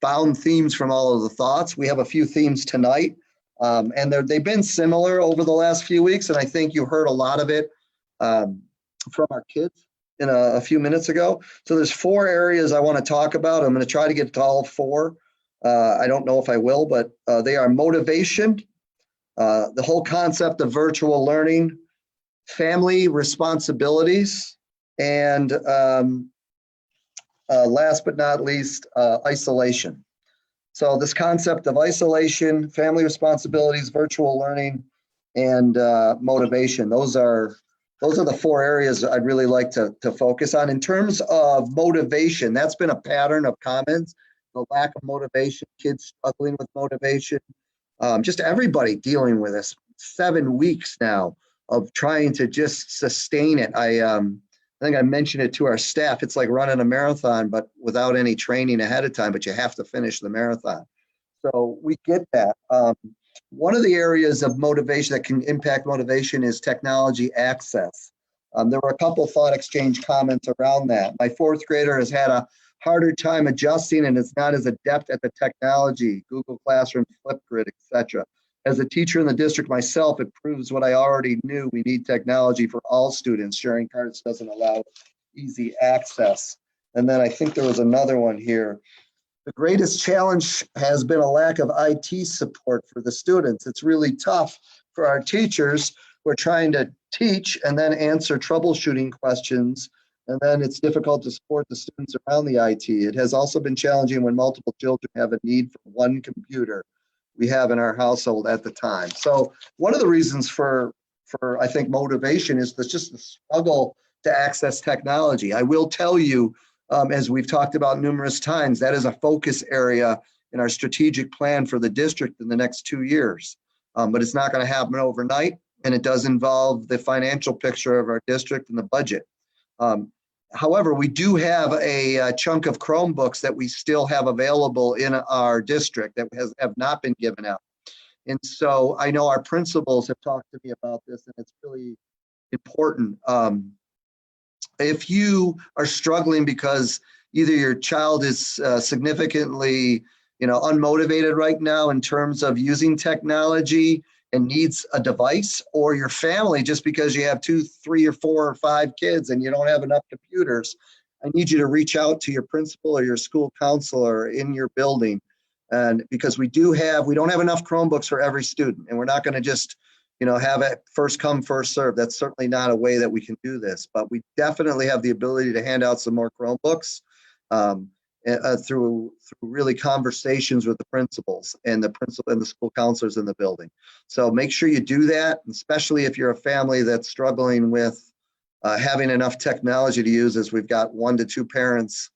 found themes from all of the thoughts. We have a few themes tonight, and they've been similar over the last few weeks, and I think you heard a lot of it from our kids in a few minutes ago. So there's 4 areas I want to talk about. I'm going to try to get to all 4. I don't know if I will, but they are motivation, the whole concept of virtual learning, family responsibilities, and last but not least, isolation. So this concept of isolation, family responsibilities, virtual learning, and motivation, those are the 4 areas I'd really like to focus on. In terms of motivation, that's been a pattern of comments, the lack of motivation, kids struggling with motivation, just everybody dealing with this. 7 weeks now of trying to just sustain it. I think I mentioned it to our staff. It's like running a marathon, but without any training ahead of time, but you have to finish the marathon. So we get that. One of the areas of motivation that can impact motivation is technology access. There were a couple thought exchange comments around that. My 4th grader has had a harder time adjusting and is not as adept at the technology, Google Classroom, Flipgrid, etc. As a teacher in the district myself, it proves what I already knew. We need technology for all students. Sharing cards doesn't allow easy access. And then I think there was another one here. The greatest challenge has been a lack of IT support for the students. It's really tough for our teachers. We're trying to teach and then answer troubleshooting questions, and then it's difficult to support the students around the IT. It has also been challenging when multiple children have a need for one computer we have in our household at the time. So one of the reasons for I think motivation is just the struggle to access technology. I will tell you, as we've talked about numerous times, that is a focus area in our strategic plan for the district in the next 2 years. But it's not going to happen overnight, and it does involve the financial picture of our district and the budget. However, we do have a chunk of Chromebooks that we still have available in our district that have not been given out. And so I know our principals have talked to me about this, and it's really important. If you are struggling because either your child is significantly, unmotivated right now in terms of using technology and needs a device, or your family, just because you have 2, 3, or 4 or 5 kids and you don't have enough computers, I need you to reach out to your principal or your school counselor in your building. And because we don't have enough Chromebooks for every student, and we're not going to just have it first come, first serve. That's certainly not a way that we can do this, but we definitely have the ability to hand out some more Chromebooks through really conversations with the principals and the school counselors in the building. So make sure you do that, especially if you're a family that's struggling with having enough technology to use, as we've got 1 to 2 parents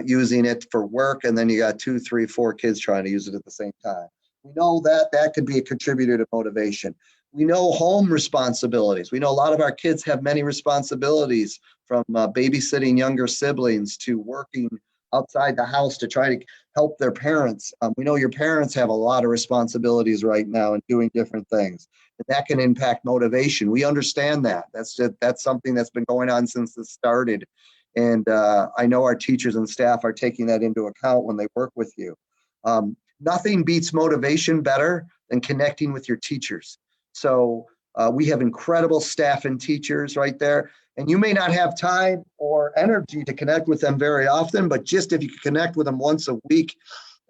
using it for work, and then you got 2, 3, 4 kids trying to use it at the same time. We know that could be a contributor to motivation. We know home responsibilities. We know a lot of our kids have many responsibilities, from babysitting younger siblings to working outside the house to try to help their parents. We know your parents have a lot of responsibilities right now and doing different things. And that can impact motivation. We understand that. That's something that's been going on since this started. And I know our teachers and staff are taking that into account when they work with you. Nothing beats motivation better than connecting with your teachers. So we have incredible staff and teachers right there. And you may not have time or energy to connect with them very often, but just if you can connect with them once a week,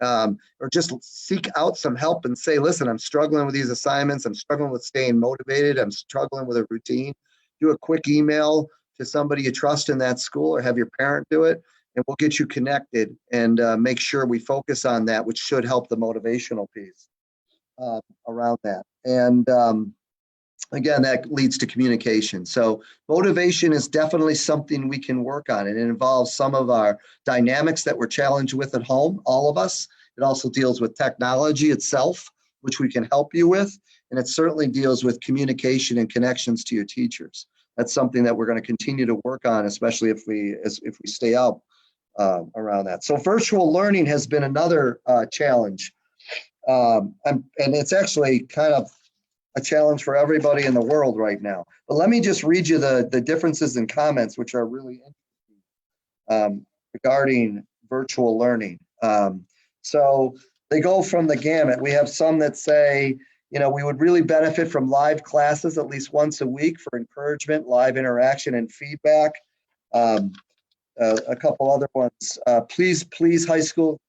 or just seek out some help and say, listen, I'm struggling with these assignments. I'm struggling with staying motivated. I'm struggling with a routine. Do a quick email to somebody you trust in that school, or have your parent do it, and we'll get you connected and make sure we focus on that, which should help the motivational piece around that. And again, that leads to communication. So motivation is definitely something we can work on, and it involves some of our dynamics that we're challenged with at home, all of us. It also deals with technology itself, which we can help you with, and it certainly deals with communication and connections to your teachers. That's something that we're going to continue to work on, especially if we stay up around that. So virtual learning has been another challenge, and it's actually kind of a challenge for everybody in the world right now. But let me just read you the differences in comments, which are really interesting regarding virtual learning. So they go from the gamut. We have some that say, you know, we would really benefit from live classes at least once a week for encouragement, live interaction, and feedback. A couple other ones. Please, high school,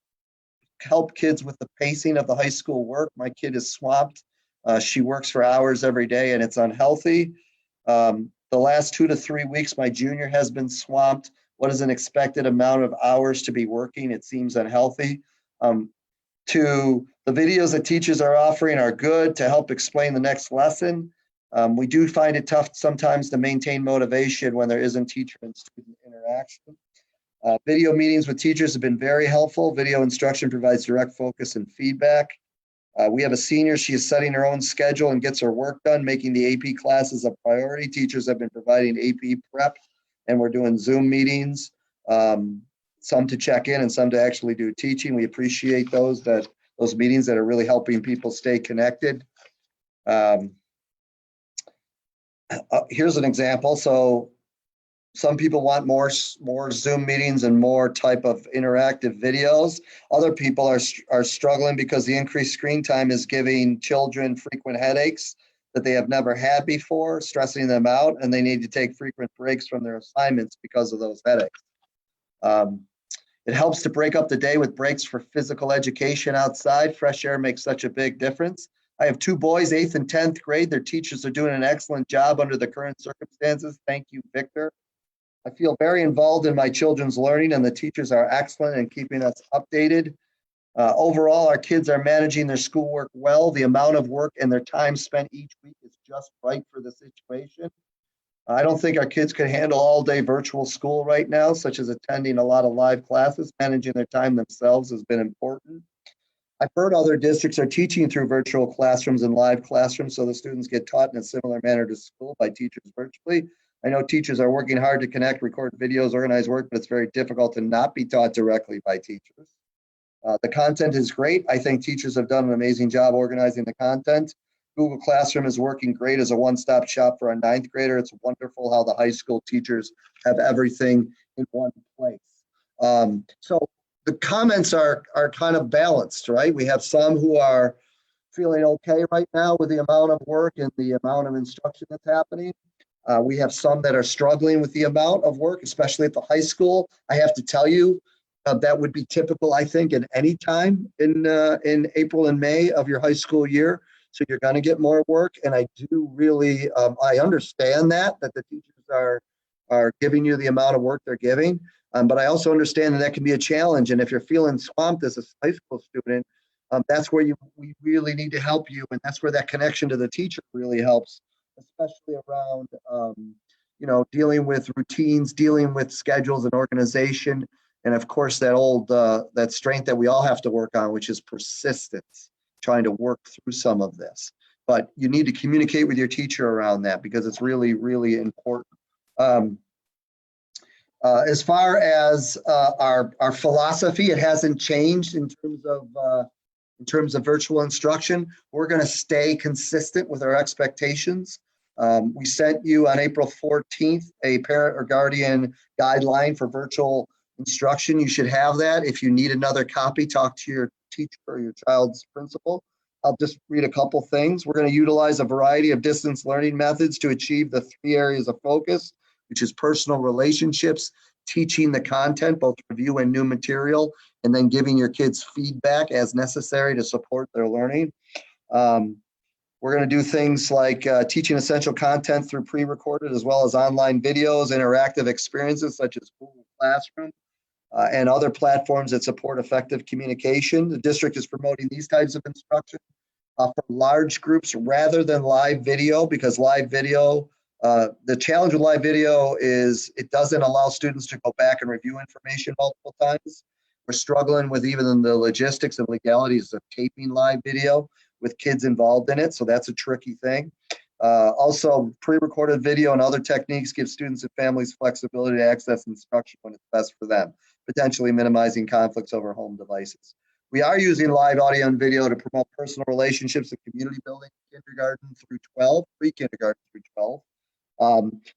help kids with the pacing of the high school work. My kid is swamped. She works for hours every day and it's unhealthy. The last 2 to 3 weeks, my junior has been swamped. What is an expected amount of hours to be working? It seems unhealthy. To the videos that teachers are offering are good to help explain the next lesson. We do find it tough sometimes to maintain motivation when there isn't teacher and student interaction. Video meetings with teachers have been very helpful. Video instruction provides direct focus and feedback. We have a senior, she is setting her own schedule and gets her work done, making the AP classes a priority. Teachers have been providing AP prep and we're doing Zoom meetings, some to check in and some to actually do teaching. We appreciate those meetings that are really helping people stay connected. Here's an example. So some people want more Zoom meetings and more type of interactive videos. Other people are struggling because the increased screen time is giving children frequent headaches that they have never had before, stressing them out, and they need to take frequent breaks from their assignments because of those headaches. It helps to break up the day with breaks for physical education outside. Fresh air makes such a big difference. I have 2 boys, 8th and 10th grade. Their teachers are doing an excellent job under the current circumstances. Thank you, Victor. I feel very involved in my children's learning and the teachers are excellent in keeping us updated. Overall, our kids are managing their schoolwork well. The amount of work and their time spent each week is just right for the situation. I don't think our kids could handle all day virtual school right now, such as attending a lot of live classes. Managing their time themselves has been important. I've heard other districts are teaching through virtual classrooms and live classrooms, so the students get taught in a similar manner to school by teachers virtually. I know teachers are working hard to connect, record videos, organize work, but it's very difficult to not be taught directly by teachers. The content is great. I think teachers have done an amazing job organizing the content. Google Classroom is working great as a one-stop shop for a 9th grader. It's wonderful how the high school teachers have everything in one place. So the comments are kind of balanced, right? We have some who are feeling okay right now with the amount of work and the amount of instruction that's happening. We have some that are struggling with the amount of work, especially at the high school. I have to tell you, that would be typical, I think, at any time in April and May of your high school year. So you're going to get more work, and I do really, I understand that the teachers are giving you the amount of work they're giving, but I also understand that can be a challenge. And if you're feeling swamped as a high school student, that's where we really need to help you, and that's where that connection to the teacher really helps, especially around dealing with routines, dealing with schedules and organization, and of course that strength that we all have to work on, which is persistence. Trying to work through some of this, but you need to communicate with your teacher around that because it's really, really important. As far as our philosophy, it hasn't changed in terms of virtual instruction. We're going to stay consistent with our expectations. We sent you on April 14th a parent or guardian guideline for virtual instruction. You should have that. If you need another copy, talk to your teacher or your child's principal. I'll just read a couple things. We're going to utilize a variety of distance learning methods to achieve the 3 areas of focus, which is personal relationships, teaching the content, both review and new material, and then giving your kids feedback as necessary to support their learning. We're going to do things like teaching essential content through pre-recorded as well as online videos, interactive experiences such as Google Classroom, and other platforms that support effective communication. The district is promoting these types of instruction for large groups rather than live video, because live video, the challenge with live video is it doesn't allow students to go back and review information multiple times. We're struggling with even the logistics and legalities of taping live video with kids involved in it, so that's a tricky thing. Also, pre-recorded video and other techniques give students and families flexibility to access instruction when it's best for them, potentially minimizing conflicts over home devices. We are using live audio and video to promote personal relationships and community building with kindergarten through 12, pre-kindergarten through 12.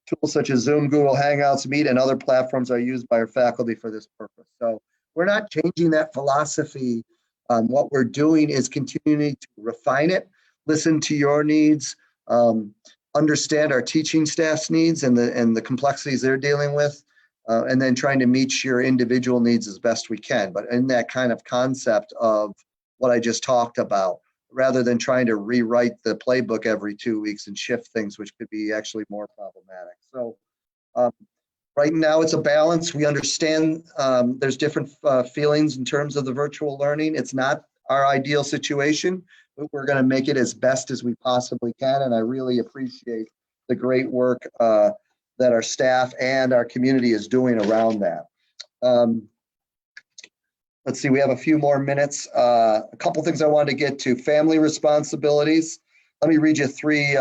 Tools such as Zoom, Google Hangouts, Meet, and other platforms are used by our faculty for this purpose. So we're not changing that philosophy. What we're doing is continuing to refine it, listen to your needs, understand our teaching staff's needs and the complexities they're dealing with, and then trying to meet your individual needs as best we can. But in that kind of concept of what I just talked about, rather than trying to rewrite the playbook every 2 weeks and shift things, which could be actually more problematic. So right now it's a balance. We understand there's different feelings in terms of the virtual learning. It's not our ideal situation, but we're going to make it as best as we possibly can. And I really appreciate the great work that our staff and our community is doing around that. Let's see, we have a few more minutes. A couple things I wanted to get to. Family responsibilities. Let me read you three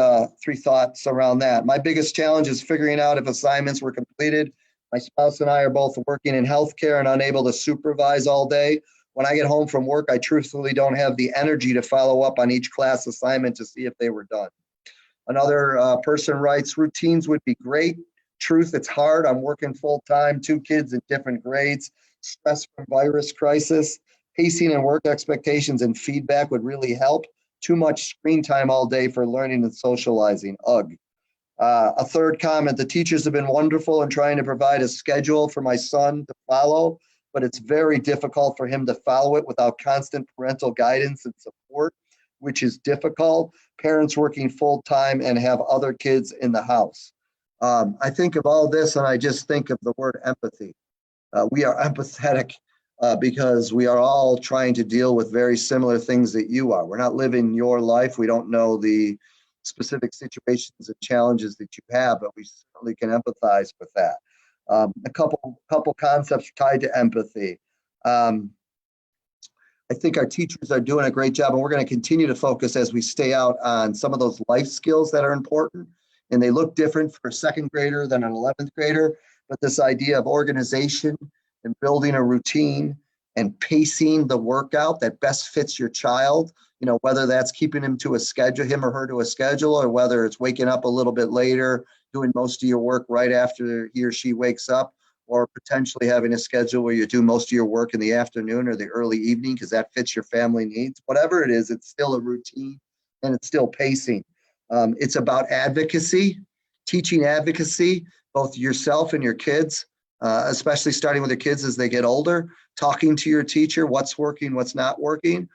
thoughts around that. My biggest challenge is figuring out if assignments were completed. My spouse and I are both working in healthcare and unable to supervise all day. When I get home from work, I truthfully don't have the energy to follow up on each class assignment to see if they were done. Another person writes, routines would be great. Truth, it's hard. I'm working full time, 2 kids in different grades, stress from virus crisis, pacing and work expectations and feedback would really help. Too much screen time all day for learning and socializing. Ugh. A third comment, the teachers have been wonderful in trying to provide a schedule for my son to follow, but it's very difficult for him to follow it without constant parental guidance and support, which is difficult. Parents working full time and have other kids in the house. I think of all this and I just think of the word empathy. We are empathetic because we are all trying to deal with very similar things that you are. We're not living your life. We don't know the specific situations and challenges that you have, but we certainly can empathize with that. A couple concepts tied to empathy. I think our teachers are doing a great job, and we're going to continue to focus as we stay out on some of those life skills that are important. And they look different for a second grader than an 11th grader. But this idea of organization and building a routine and pacing the workout that best fits your child, whether that's keeping him to a schedule, him or her to a schedule, or whether it's waking up a little bit later, doing most of your work right after he or she wakes up, or potentially having a schedule where you do most of your work in the afternoon or the early evening because that fits your family needs. Whatever it is, it's still a routine and it's still pacing. It's about advocacy, teaching advocacy, both yourself and your kids, especially starting with your kids as they get older, talking to your teacher, what's working, what's not working.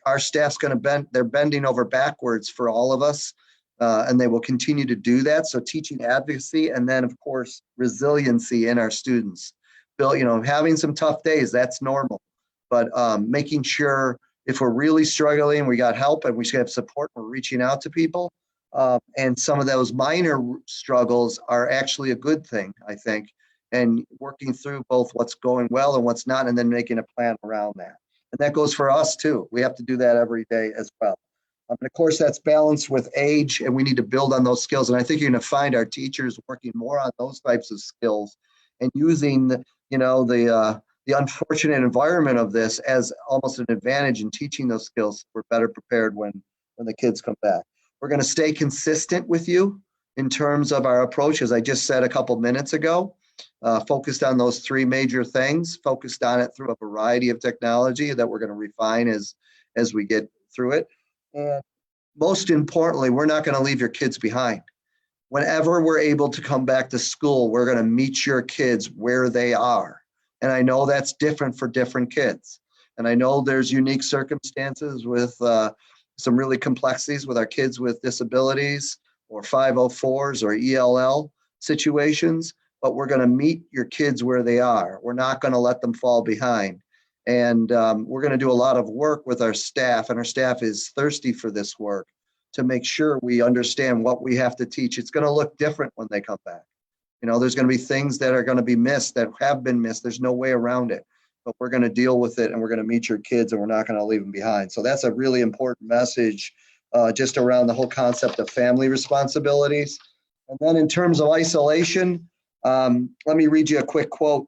Our staff's going to they're bending over backwards for all of us, and they will continue to do that. So teaching advocacy, and then of course, resiliency in our students. Having some tough days, that's normal, but making sure if we're really struggling, we got help and we should have support, we're reaching out to people. And some of those minor struggles are actually a good thing, I think, and working through both what's going well and what's not, and then making a plan around that. And that goes for us too. We have to do that every day as well. And of course, that's balanced with age, and we need to build on those skills. And I think you're going to find our teachers working more on those types of skills and using, the unfortunate environment of this as almost an advantage in teaching those skills. We're better prepared when the kids come back. We're going to stay consistent with you in terms of our approach, as I just said a couple minutes ago, focused on those 3 major things, focused on it through a variety of technology that we're going to refine as we get through it. And most importantly, we're not going to leave your kids behind. Whenever we're able to come back to school, we're going to meet your kids where they are. And I know that's different for different kids. And I know there's unique circumstances with some really complexities with our kids with disabilities or 504s or ELL situations, but we're going to meet your kids where they are. We're not going to let them fall behind. And we're going to do a lot of work with our staff, and our staff is thirsty for this work to make sure we understand what we have to teach. It's going to look different when they come back. There's going to be things that are going to be missed, that have been missed. There's no way around it. But we're going to deal with it, and we're going to meet your kids, and we're not going to leave them behind. So that's a really important message just around the whole concept of family responsibilities. And then in terms of isolation, let me read you a quick quote.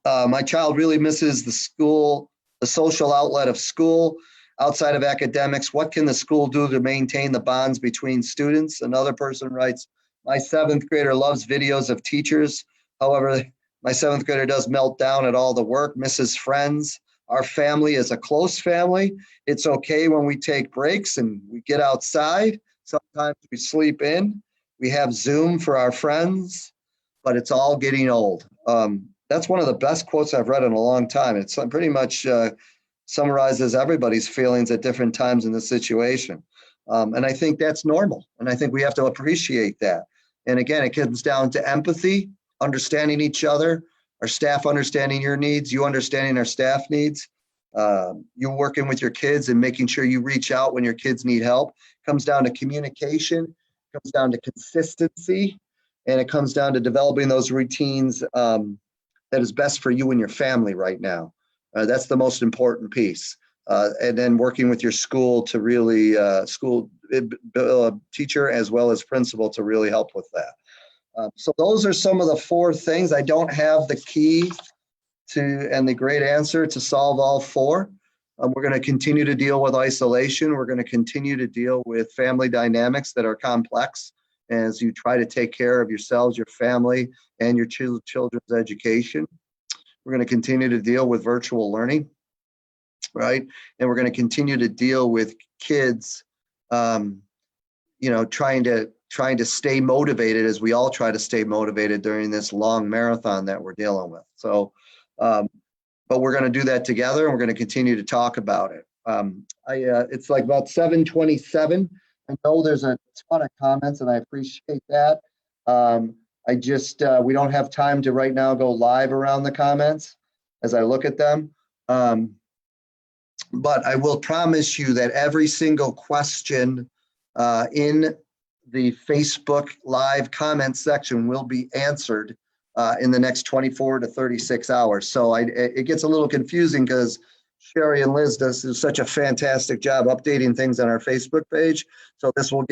My child really misses the social outlet of school. outside of academics, what can the school do to maintain the bonds between students? Another person writes, my 7th grader loves videos of teachers. However, my 7th grader does melt down at all the work, misses friends. Our family is a close family. It's okay when we take breaks and we get outside. Sometimes we sleep in. We have Zoom for our friends, but it's all getting old. That's one of the best quotes I've read in a long time. It's pretty much summarizes everybody's feelings at different times in the situation. And I think that's normal. And I think we have to appreciate that. And again, it comes down to empathy, understanding each other, our staff understanding your needs, you understanding our staff needs, you working with your kids and making sure you reach out when your kids need help. It comes down to communication, it comes down to consistency, and it comes down to developing those routines that is best for you and your family right now. That's the most important piece. And then working with your school to really, teacher as well as principal to really help with that. So those are some of the 4 things. I don't have the key to and the great answer to solve all 4. We're going to continue to deal with isolation. We're going to continue to deal with family dynamics that are complex as you try to take care of yourselves, your family, and your children's education. We're going to continue to deal with virtual learning, right? And we're going to continue to deal with kids, trying to stay motivated as we all try to stay motivated during this long marathon that we're dealing with. So, but we're going to do that together, and we're going to continue to talk about it. It's like about 7:27. I know there's a ton of comments, and I appreciate that. We don't have time to right now go live around the comments as I look at them. But I will promise you that every single question in the Facebook live comment section will be answered in the next 24 to 36 hours. So it gets a little confusing because Sherry and Liz do such a fantastic job updating things on our Facebook page. So this will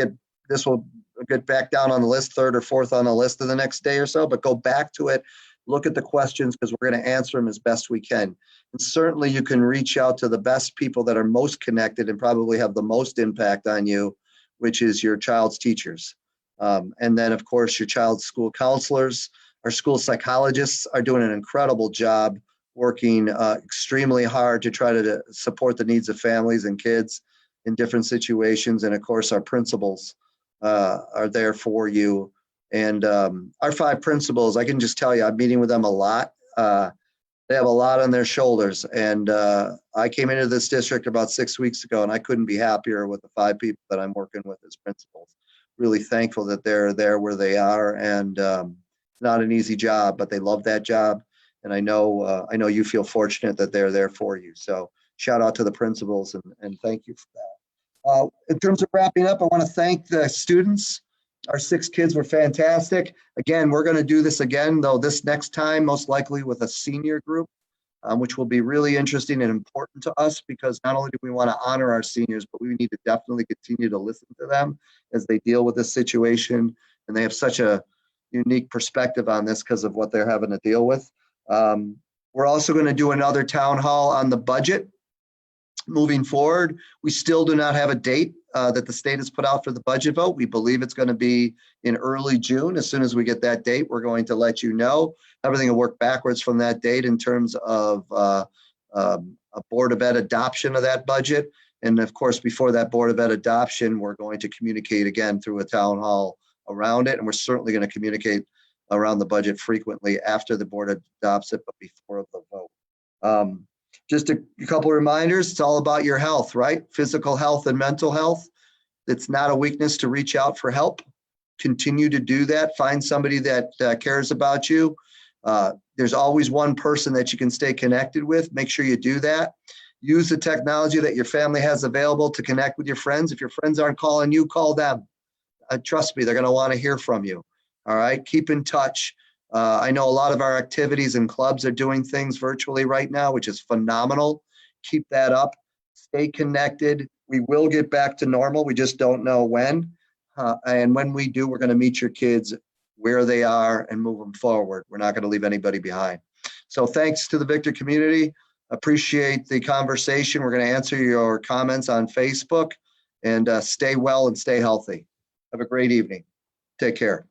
get back down on the list, 3rd or 4th on the list in the next day or so, but go back to it, look at the questions because we're going to answer them as best we can. And certainly you can reach out to the best people that are most connected and probably have the most impact on you, which is your child's teachers. And then, of course, your child's school counselors. Our school psychologists are doing an incredible job working extremely hard to try to support the needs of families and kids in different situations. And, of course, our principals are there for you. And our 5 principals, I can just tell you, I'm meeting with them a lot. They have a lot on their shoulders. And I came into this district about 6 weeks ago, and I couldn't be happier with the 5 people that I'm working with as principals. Really thankful that they're there where they are. And not an easy job, but they love that job. And I know you feel fortunate that they're there for you. So shout out to the principals and thank you for that. In terms of wrapping up, I want to thank the students. Our 6 kids were fantastic. Again, we're going to do this again, though this next time, most likely with a senior group, which will be really interesting and important to us because not only do we want to honor our seniors, but we need to definitely continue to listen to them as they deal with this situation. And they have such a unique perspective on this because of what they're having to deal with. We're also going to do another town hall on the budget moving forward. We still do not have a date that the state has put out for the budget vote. We believe it's going to be in early June. As soon as we get that date, we're going to let you know. Everything will work backwards from that date in terms of a Board of Ed adoption of that budget. And of course, before that Board of Ed adoption, we're going to communicate again through a town hall around it. And we're certainly going to communicate around the budget frequently after the board adopts it, but before the vote. Just a couple of reminders, it's all about your health, right? Physical health and mental health. It's not a weakness to reach out for help. Continue to do that. Find somebody that cares about you. There's always one person that you can stay connected with. Make sure you do that. Use the technology that your family has available to connect with your friends. If your friends aren't calling you, call them. Trust me, they're going to want to hear from you. All right, keep in touch. I know a lot of our activities and clubs are doing things virtually right now, which is phenomenal. Keep that up. Stay connected. We will get back to normal. We just don't know when. And when we do, we're going to meet your kids where they are and move them forward. We're not going to leave anybody behind. So thanks to the Victor community. Appreciate the conversation. We're going to answer your comments on Facebook, and stay well and stay healthy. Have a great evening. Take care.